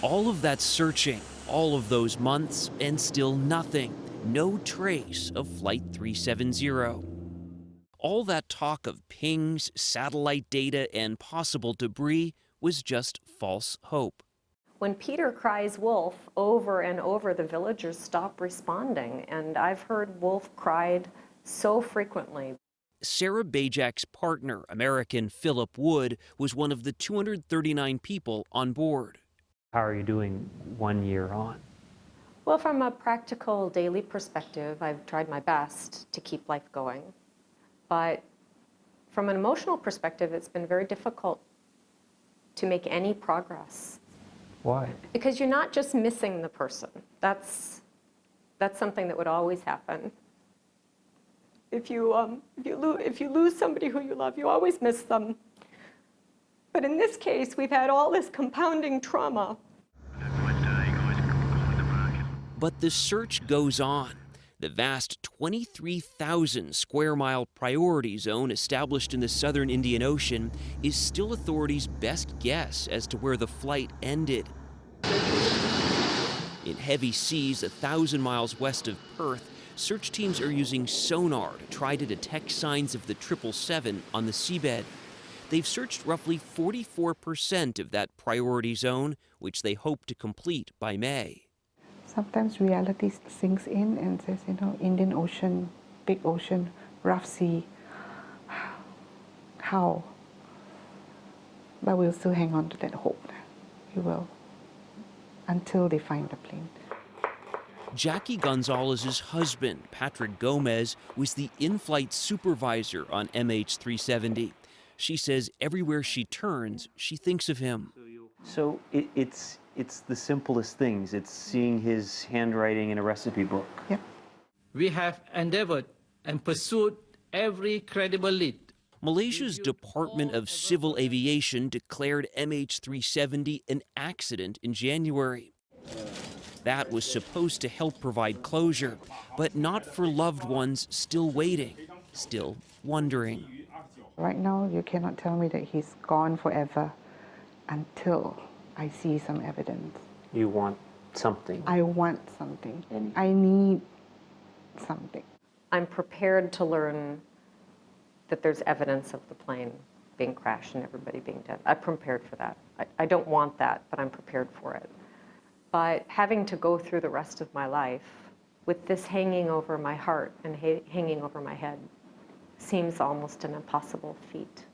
All of that searching, all of those months, and still nothing. No trace of Flight 370. All that talk of pings, satellite data, and possible debris was just false hope. When Peter cries wolf over and over, the villagers stop responding, and I've heard wolf cried so frequently. Sarah Bajak's partner, American Philip Wood, was one of the 239 people on board. How are you doing 1 year on? Well, from a practical daily perspective, I've tried my best to keep life going. But from an emotional perspective, it's been very difficult to make any progress. Why? Because you're not just missing the person. That's something that would always happen. If you lose somebody who you love, you always miss them. But in this case, we've had all this compounding trauma. But the search goes on. The vast 23,000 square mile priority zone established in the southern Indian Ocean is still authorities' best guess as to where the flight ended. In heavy seas 1,000 miles west of Perth, search teams are using sonar to try to detect signs of the 777 on the seabed. They've searched roughly 44% of that priority zone, which they hope to complete by May. Sometimes reality sinks in and says, Indian Ocean, big ocean, rough sea. How? But we'll still hang on to that hope. We will. Until they find the plane. Jackie Gonzalez's husband, Patrick Gomez, was the in-flight supervisor on MH370. She says everywhere she turns, she thinks of him. So it's the simplest things. It's seeing his handwriting in a recipe book. Yep. We have endeavored and pursued every credible lead. Malaysia's Department of Civil Aviation declared MH370 an accident in January. That was supposed to help provide closure, but not for loved ones still waiting, still wondering. Right now, you cannot tell me that he's gone forever until I see some evidence. You want something. I want something. I need something. I'm prepared to learn that there's evidence of the plane being crashed and everybody being dead. I'm prepared for that. I don't want that, but I'm prepared for it. But having to go through the rest of my life with this hanging over my heart and hanging over my head seems almost an impossible feat.